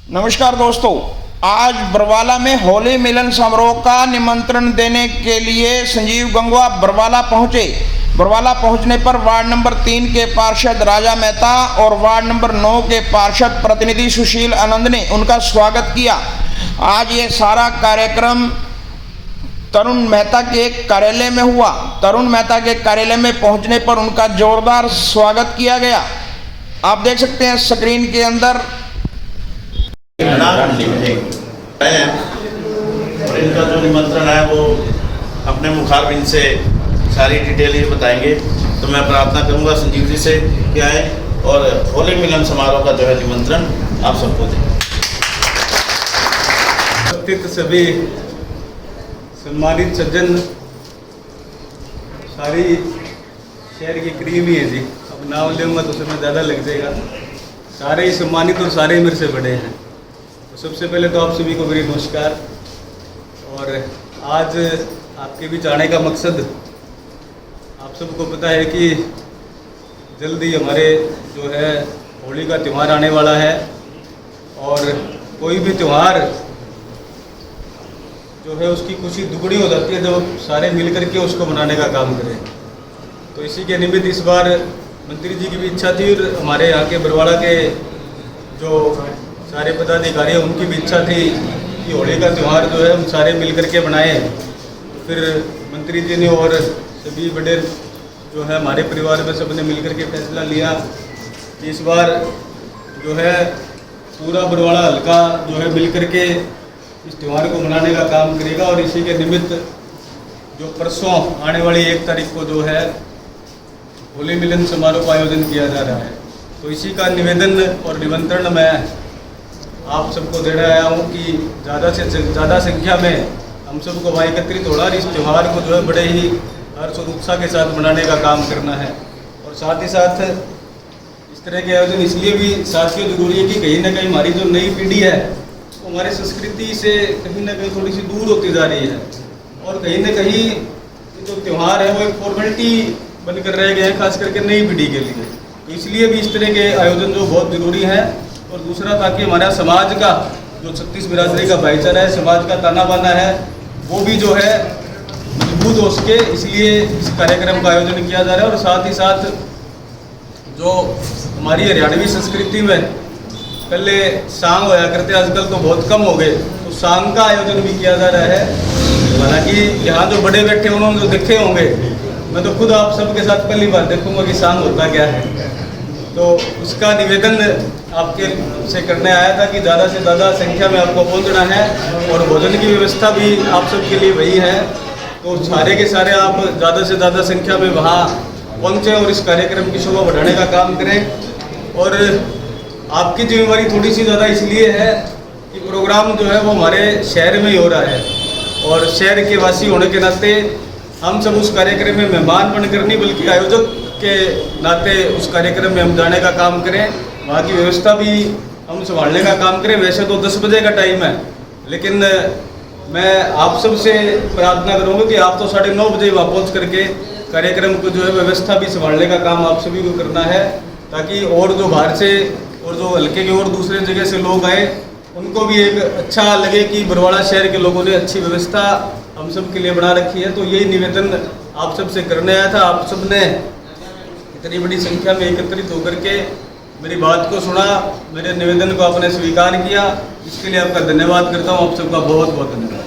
नमस्कार दोस्तों, आज बरवाला में होली मिलन समारोह का निमंत्रण देने के लिए संजीव गंगवा बरवाला पहुंचे। बरवाला पहुंचने पर वार्ड नंबर 3 के पार्षद राजा मेहता और वार्ड नंबर 9 के पार्षद प्रतिनिधि सुशील आनंद ने उनका स्वागत किया। आज ये सारा कार्यक्रम तरुण मेहता के कार्यालय में हुआ। तरुण मेहता के कार्यालय में पहुंचने पर उनका जोरदार स्वागत किया गया। आप देख सकते हैं स्क्रीन के अंदर। और इनका जो निमंत्रण है वो अपने मुखारबिन से सारी डिटेल ये बताएंगे। तो मैं प्रार्थना करूंगा संजीव जी से कि आए और होली मिलन समारोह का जो है निमंत्रण आप सबको दें। उपस्थित सभी सम्मानित सज्जन, सारी शहर की क्रीम ही है जी। अब नाम लूँगा तो समय ज़्यादा लग जाएगा। सारे ही सम्मानित और सारे ही मेरे से बड़े हैं। तो सबसे पहले तो आप सभी को मेरी नमस्कार। और आज आपके बीच आने का मकसद, आप सबको पता है कि जल्दी हमारे जो है होली का त्यौहार आने वाला है। और कोई भी त्यौहार जो है उसकी खुशी दुगनी हो जाती है जब सारे मिलकर के उसको मनाने का काम करें। तो इसी के निमित्त इस बार मंत्री जी की भी इच्छा थी और हमारे यहाँ के बरवाड़ा के जो सारे पदाधिकारी हैं उनकी भी इच्छा थी कि होली का त्यौहार जो है हम सारे मिलकर के बनाएं। फिर मंत्री जी ने और सभी बड़े जो है हमारे परिवार में सबने मिलकर के फैसला लिया कि इस बार जो है पूरा बरवाड़ा हल्का जो है मिलकर के इस त्यौहार को मनाने का काम करेगा। और इसी के निमित्त जो परसों आने वाली 1 तारीख को जो है होली मिलन समारोह का आयोजन किया जा रहा है। तो इसी का निवेदन और निमंत्रण मैं आप सबको देने आया हूँ कि ज़्यादा से ज़्यादा संख्या में हम सबको वहाँ एकत्रित होना और इस त्यौहार को जो है बड़े ही हर्ष और उत्साह के साथ मनाने का काम करना है। और साथ ही साथ इस तरह के आयोजन इसलिए भी साथियों जरूरी है कि कहीं ना कहीं हमारी जो नई पीढ़ी है वो हमारे संस्कृति से कहीं ना कहीं थोड़ी सी दूर होती जा रही है। और कहीं ना कहीं जो त्यौहार है वो एक फॉर्मेलिटी बनकर रह गया है, खास करके नई पीढ़ी के लिए। तो इसलिए भी इस तरह के आयोजन जो बहुत ज़रूरी है। और दूसरा ताकि हमारा समाज का जो 36 बिरादरी का भाईचारा है, समाज का ताना बाना है, वो भी जो है मजबूत हो सके, इसलिए इस कार्यक्रम का आयोजन किया जा रहा है। और साथ ही साथ जो हमारी हरियाणवी संस्कृति में पहले सांग होया करते, आजकल तो बहुत कम हो गए, तो सांग का आयोजन भी किया जा रहा है। हालांकि यहाँ जो बड़े बैठे उन्होंने जो देखे होंगे, मैं तो खुद आप सबके साथ पहली बार देखूंगा कि सांग होता क्या है। तो उसका निवेदन आपके से करने आया था कि ज़्यादा से ज़्यादा संख्या में आपको पहुंचना है। और भोजन की व्यवस्था भी आप सबके लिए वही है। तो सारे के सारे आप ज़्यादा से ज़्यादा संख्या में वहाँ पहुँचें और इस कार्यक्रम की शोभा बढ़ाने का काम करें। और आपकी जिम्मेवारी थोड़ी सी ज़्यादा इसलिए है कि प्रोग्राम जो है वो हमारे शहर में ही हो रहा है। और शहर के वासी होने के नाते हम सब उस कार्यक्रम में मेहमान बनकर नहीं बल्कि आयोजक के नाते उस कार्यक्रम में हम जाने का काम करें, वहाँ की व्यवस्था भी हम संभालने का काम करें। वैसे तो 10 बजे का टाइम है, लेकिन मैं आप सब से प्रार्थना करूँगा कि आप तो 9:30 बजे वहाँ पहुँच करके कार्यक्रम को जो है व्यवस्था भी संभालने का काम आप सभी को करना है, ताकि और जो बाहर से और जो हल्के के और दूसरे जगह से लोग आए उनको भी एक अच्छा लगे कि बरवाड़ा शहर के लोगों ने अच्छी व्यवस्था हम सब के लिए बना रखी है। तो यही निवेदन आप सब से करने आया था। आप सब ने इतनी बड़ी संख्या में एकत्रित होकर के मेरी बात को सुना, मेरे निवेदन को आपने स्वीकार किया, इसके लिए आपका धन्यवाद करता हूँ। आप सबका बहुत बहुत धन्यवाद।